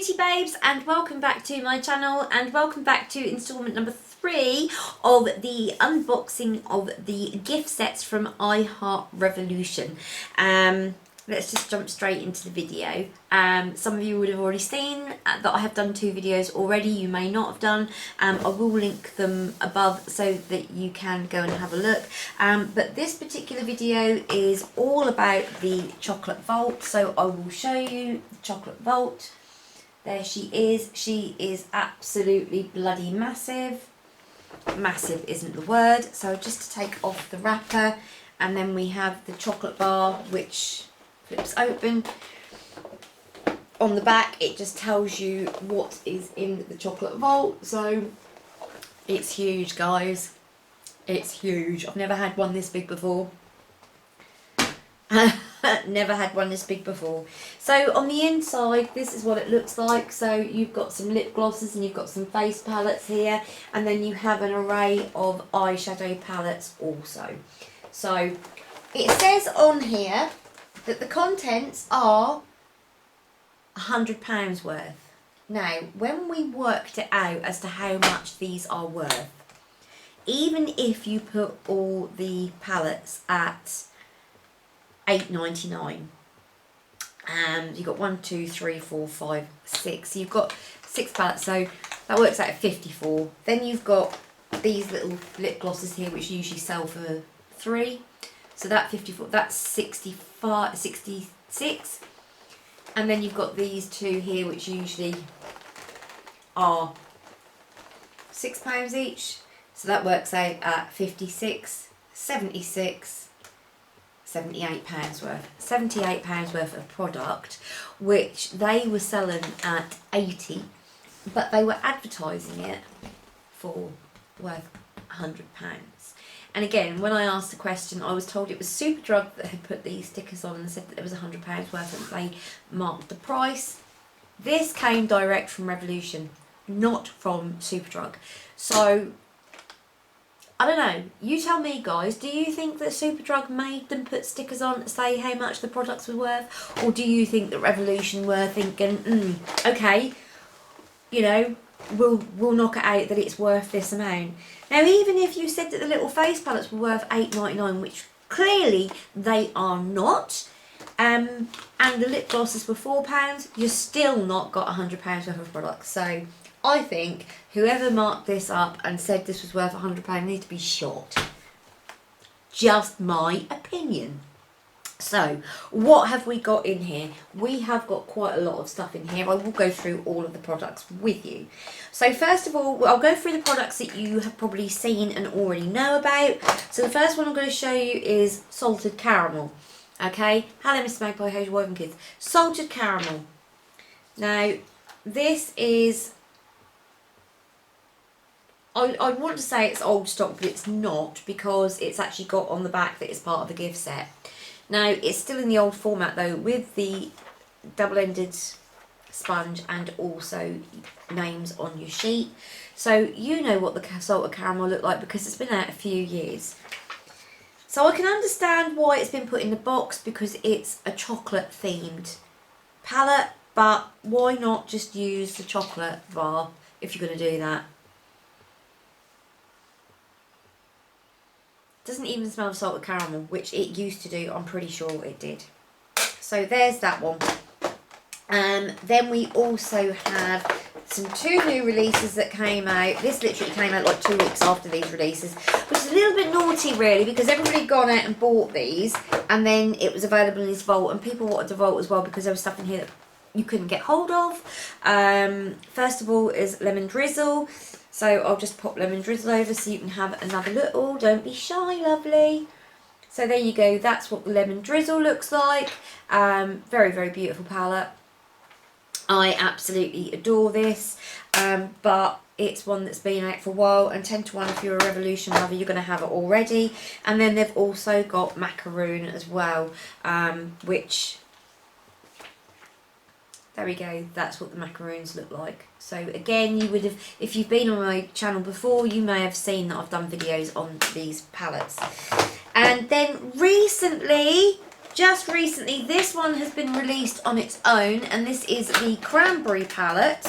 beauty babes, and welcome back to my channel, and welcome back to installment number 3 of the unboxing of the gift sets from I Heart Revolution. Let's just jump straight into the video. Some of you would have already seen that I have done 2 videos already. You may not have done. I will link them above so that you can go and have a look. But this particular video is all about the chocolate vault. So I will show you the chocolate vault. There she is. She is absolutely bloody massive. Massive isn't the word. So just to take off the wrapper, and then we have the chocolate bar which flips open. On the back it just tells you what is in the chocolate vault. So it's huge, guys. It's huge. I've never had one this big before. Never had one this big before. So on the inside, this is what it looks like. So you've got some lip glosses and you've got some face palettes here, and then you have an array of eyeshadow palettes also. So it says on here that the contents are £100 worth. Now, when we worked it out as to how much these are worth, even if you put all the palettes at £8.99, and you've got 1, 2, 3, 4, 5, 6. So you've got 6 palettes, so that works out at 54. Then you've got these little lip glosses here, which usually sell for 3. So that 54, that's 65, 66. And then you've got these 2 here, which usually are £6 each. So that works out at 56, 76. £78 worth. £78 worth of product, which they were selling at 80, but they were advertising it for worth £100. And again, when I asked the question, I was told it was Superdrug that had put these stickers on and said that there was £100 worth, and they marked the price. This came direct from Revolution, not from Superdrug. So I don't know, you tell me, guys, do you think that Superdrug made them put stickers on to say how much the products were worth? Or do you think that Revolution were thinking, okay, you know, we'll knock it out that it's worth this amount? Now, even if you said that the little face palettes were worth £8.99, which clearly they are not, and the lip glosses were £4, you're still not got £100 worth of products. So I think whoever marked this up and said this was worth £100 needs to be shot. Just my opinion. So, what have we got in here? We have got quite a lot of stuff in here. I will go through all of the products with you. So first of all, I'll go through the products that you have probably seen and already know about. So the first one I'm going to show you is salted caramel. Okay, hello Mr. Magpie, how's your wife and kids? Salted caramel. Now, this is, I want to say it's old stock, but it's not, because it's actually got on the back that it's part of the gift set. Now, it's still in the old format though, with the double-ended sponge and also names on your sheet. So you know what the salted caramel look like because it's been out a few years. So I can understand why it's been put in the box, because it's a chocolate themed palette, but why not just use the chocolate bar if you're going to do that? Doesn't even smell of salted caramel, which it used to do. I'm pretty sure it did. So there's that one. Then we also have some 2 new releases that came out. This literally came out like 2 weeks after these releases, which is a little bit naughty really, because everybody had gone out and bought these, and then it was available in this vault, and people wanted to vault as well because there was stuff in here that you couldn't get hold of. First of all is Lemon Drizzle. So I'll just pop Lemon Drizzle over so you can have another little. Don't be shy, lovely. So there you go. That's what the Lemon Drizzle looks like. Very, very beautiful palette. I absolutely adore this. But it's one that's been out for a while. And 10 to 1, if you're a Revolution lover, you're going to have it already. And then they've also got Macaroon as well, which... There we go, that's what the macaroons look like. So again, you would have, if you've been on my channel before, you may have seen that I've done videos on these palettes. And then recently, just recently, this one has been released on its own, and this is the cranberry palette.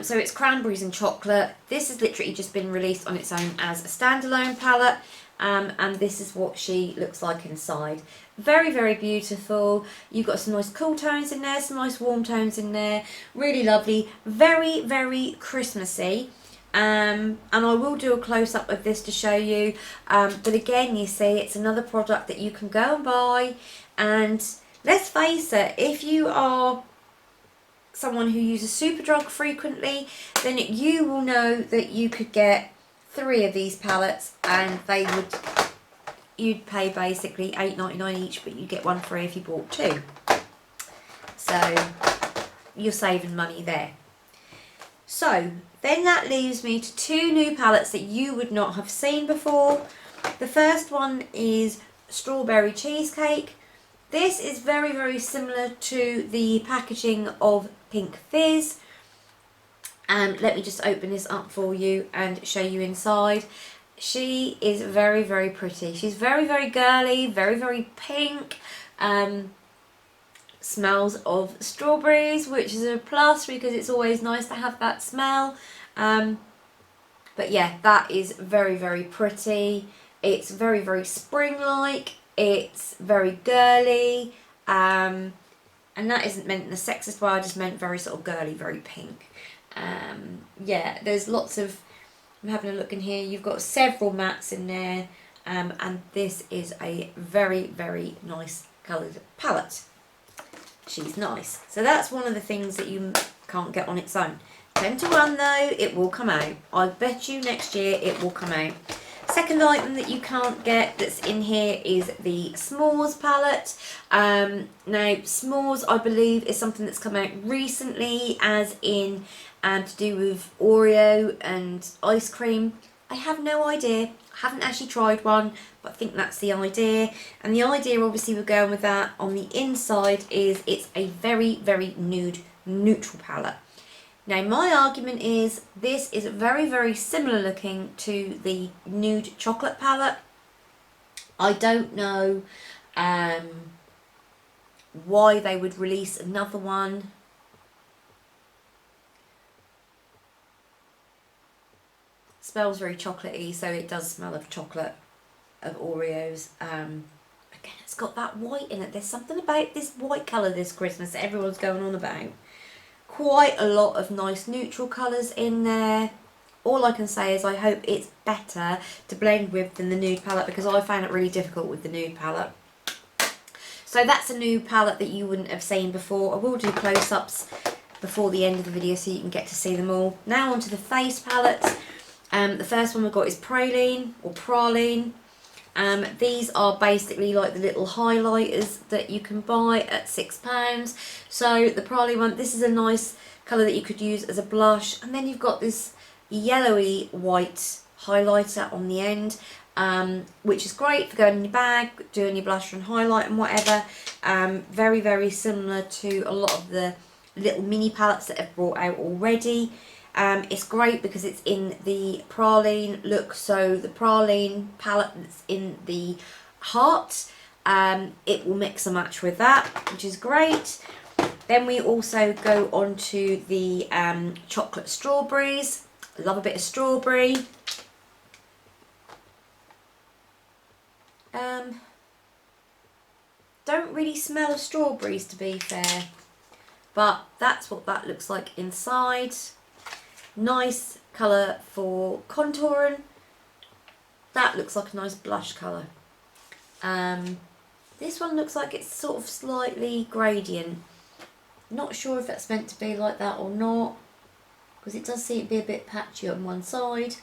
So it's cranberries and chocolate. This has literally just been released on its own as a standalone palette. And this is what she looks like inside. Very, very beautiful. You've got some nice cool tones in there, some nice warm tones in there. Really lovely. Very, very Christmassy. And I will do a close-up of this to show you. But again, you see, it's another product that you can go and buy. And let's face it, if you are someone who uses superdrug frequently, then you will know that you could get 3 of these palettes, and you'd pay basically $8.99 each, but you get 1 free if you bought 2. So you're saving money there. So then that leaves me to 2 new palettes that you would not have seen before. The first one is Strawberry Cheesecake. This is very, very similar to the packaging of Pink Fizz. Let me just open this up for you and show you inside. She is very, very pretty. She's very, very girly, very, very pink. Smells of strawberries, which is a plus because it's always nice to have that smell. But yeah, that is very, very pretty. It's very, very spring-like. It's very girly. And that isn't meant in a sexist way, I just meant very sort of girly, very pink. Yeah, there's lots of, I'm having a look in here, you've got several mattes in there, and this is a very, very nice coloured palette. She's nice. So that's one of the things that you can't get on its own. 10 to 1 though, it will come out. I bet you next year it will come out. Second item that you can't get that's in here is the s'mores palette. Now s'mores, I believe, is something that's come out recently, as in to do with Oreo and ice cream. I have no idea. I haven't actually tried one, but I think that's the idea. And the idea, obviously, we're going with that on the inside is it's a very, very nude, neutral palette. Now, my argument is this is very, very similar looking to the nude chocolate palette. I don't know why they would release another one. Smells very chocolatey, so it does smell of chocolate, of Oreos. Again, it's got that white in it. There's something about this white colour this Christmas that everyone's going on about. Quite a lot of nice neutral colours in there. All I can say is I hope it's better to blend with than the nude palette, because I found it really difficult with the nude palette. So that's a new palette that you wouldn't have seen before. I will do close-ups before the end of the video so you can get to see them all. Now onto the face palettes. The first one we've got is Praline or Praline. These are basically like the little highlighters that you can buy at £6. So the Praline one, this is a nice colour that you could use as a blush. And then you've got this yellowy white highlighter on the end, which is great for going in your bag, doing your blush and highlight and whatever. Very, very similar to a lot of the little mini palettes that have brought out already. It's great because it's in the Praline look, so the Praline palette that's in the heart, it will mix and match with that, which is great. Then we also go on to the chocolate strawberries. Love a bit of strawberry. Don't really smell of strawberries, to be fair, but that's what that looks like inside. Nice colour for contouring. That looks like a nice blush colour. This one looks like it's sort of slightly gradient. Not sure if that's meant to be like that or not, because it does seem to be a bit patchy on one side.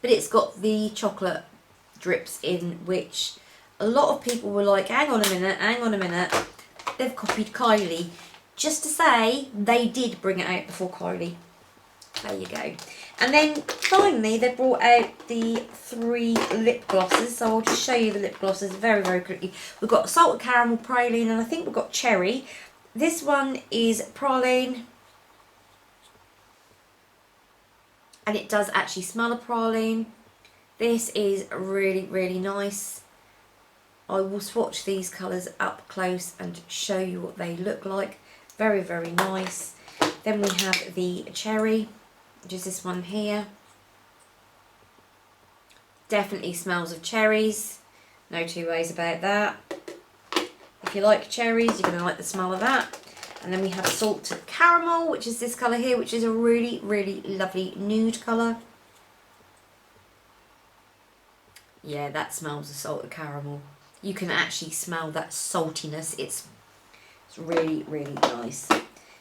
But it's got the chocolate drips in, which a lot of people were like, hang on a minute, they've copied Kylie. Just to say, they did bring it out before Kylie. There you go. And then finally they brought out the 3 lip glosses, so I'll just show you the lip glosses very, very quickly. We've got salted caramel, praline, and I think we've got cherry. This one is praline, and it does actually smell of praline. This is really, really nice. I will swatch these colours up close and show you what they look like. Very, very nice. Then we have the cherry, which is this one here. Definitely smells of cherries. No two ways about that. If you like cherries, you're going to like the smell of that. And then we have salted caramel, which is this colour here, which is a really, really lovely nude colour. Yeah, that smells of salted caramel. You can actually smell that saltiness. It's really, really nice.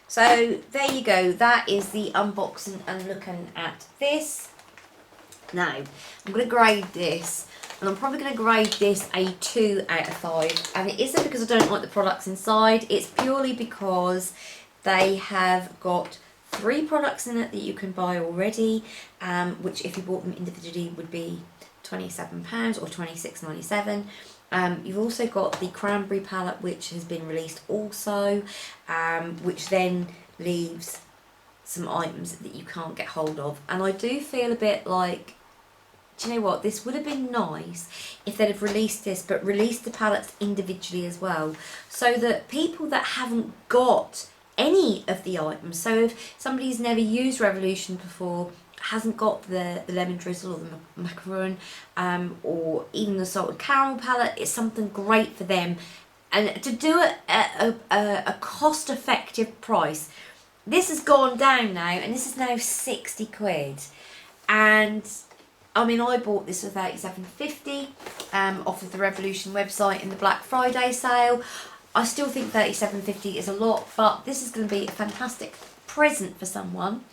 So there you go. That is the unboxing and looking at this. Now, I'm going to grade this. And I'm probably going to grade this a 2 out of 5. And it isn't because I don't like the products inside. It's purely because they have got 3 products in it that you can buy already. Which if you bought them individually would be £27 or £26.97. You've also got the cranberry palette, which has been released also. Which then leaves some items that you can't get hold of. And I do feel a bit like, do you know what, this would have been nice if they'd have released this, but released the palettes individually as well, so that people that haven't got any of the items, so if somebody's never used Revolution before, hasn't got the lemon drizzle or the macaron, or even the salted caramel palette, it's something great for them. And to do it at a cost-effective price, this has gone down now, and this is now 60 quid. And I mean, I bought this for £37.50 off of the Revolution website in the Black Friday sale. I still think £37.50 is a lot, but this is going to be a fantastic present for someone.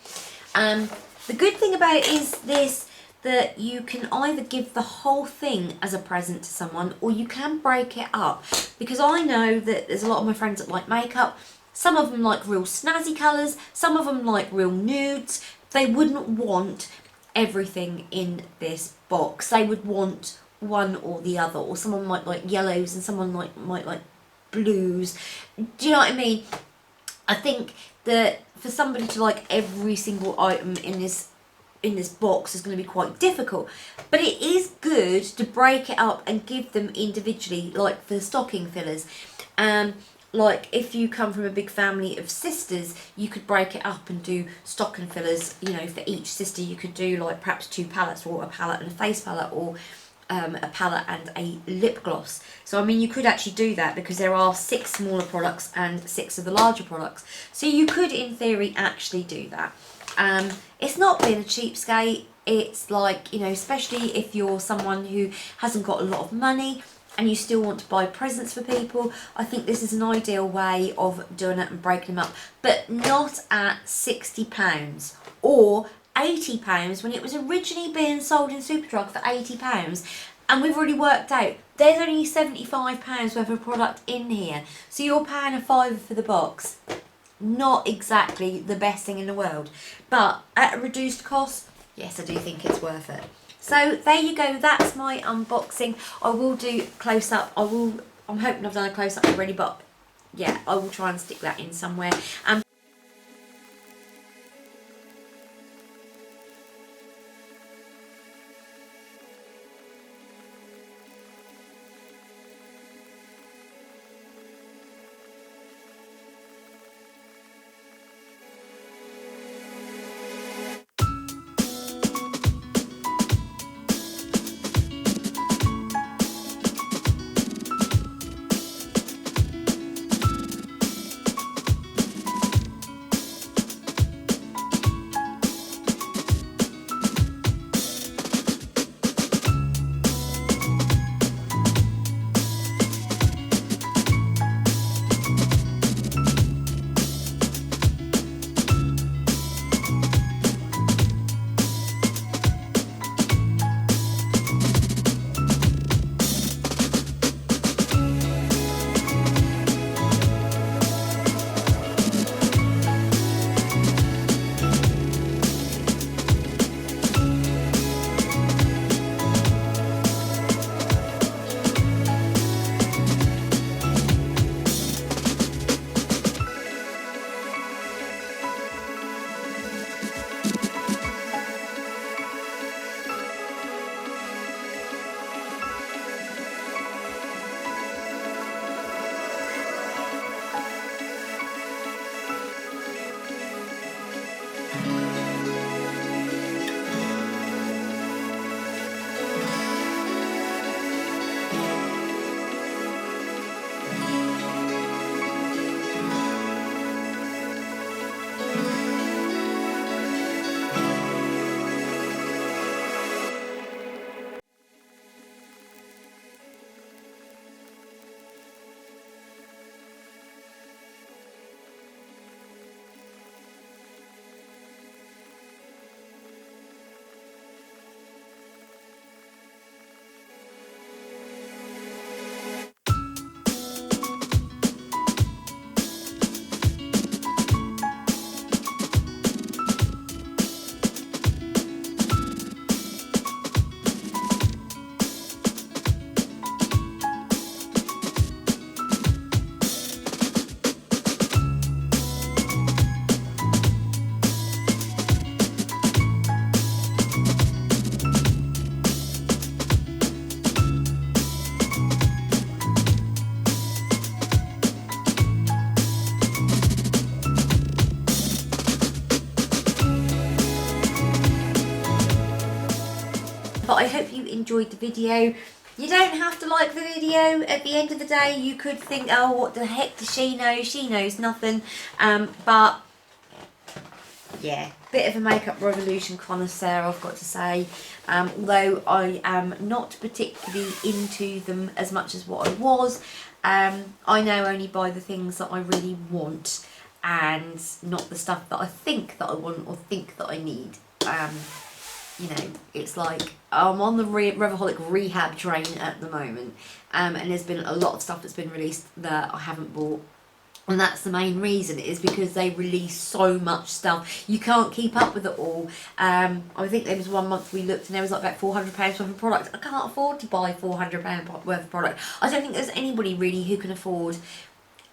The good thing about it is this, that you can either give the whole thing as a present to someone, or you can break it up. Because I know that there's a lot of my friends that like makeup. Some of them like real snazzy colours, some of them like real nudes. They wouldn't want everything in this box. They would want one or the other, or someone might like yellows and someone might like blues. Do you know what I mean? I think that for somebody to like every single item in this box is going to be quite difficult, but it is good to break it up and give them individually, like for stocking fillers. Like if you come from a big family of sisters, you could break it up and do stocking fillers, you know, for each sister. You could do like perhaps 2 palettes, or a palette and a face palette, or a palette and a lip gloss. So I mean, you could actually do that, because there are 6 smaller products and 6 of the larger products. So you could in theory actually do that. It's not being a cheapskate. It's like, you know, especially if you're someone who hasn't got a lot of money and you still want to buy presents for people, I think this is an ideal way of doing it and breaking them up. But not at £60 or £80 when it was originally being sold in Superdrug for £80. And we've already worked out there's only £75 worth of product in here. So you're paying a £5 for the box. Not exactly the best thing in the world. But at a reduced cost, yes, I do think it's worth it. So there you go, that's my unboxing. I will do close up. I'm hoping I've done a close up already, but yeah, I will try and stick that in somewhere. But I hope you enjoyed the video. You don't have to like the video. At the end of the day, you could think, oh, what the heck does she know? She knows nothing. But yeah, bit of a makeup revolution connoisseur, I've got to say. Although I am not particularly into them as much as what I was. I now only buy the things that I really want and not the stuff that I think that I want or think that I need. You know, it's like I'm on the Revoholic rehab train at the moment, and there's been a lot of stuff that's been released that I haven't bought. And that's the main reason, is because they release so much stuff. You can't keep up with it all. I think there was one month we looked and there was like about £400 worth of product. I can't afford to buy £400 worth of product. I don't think there's anybody really who can afford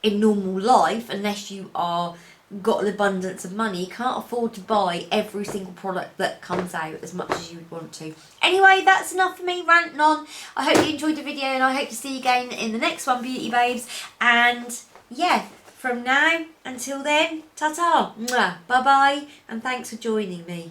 in normal life, unless you are got an abundance of money. You can't afford to buy every single product that comes out as much as you would want to. Anyway, that's enough for me ranting on. I hope you enjoyed the video and I hope to see you again in the next one, beauty babes. And yeah, from now until then, ta-ta, bye-bye, and thanks for joining me.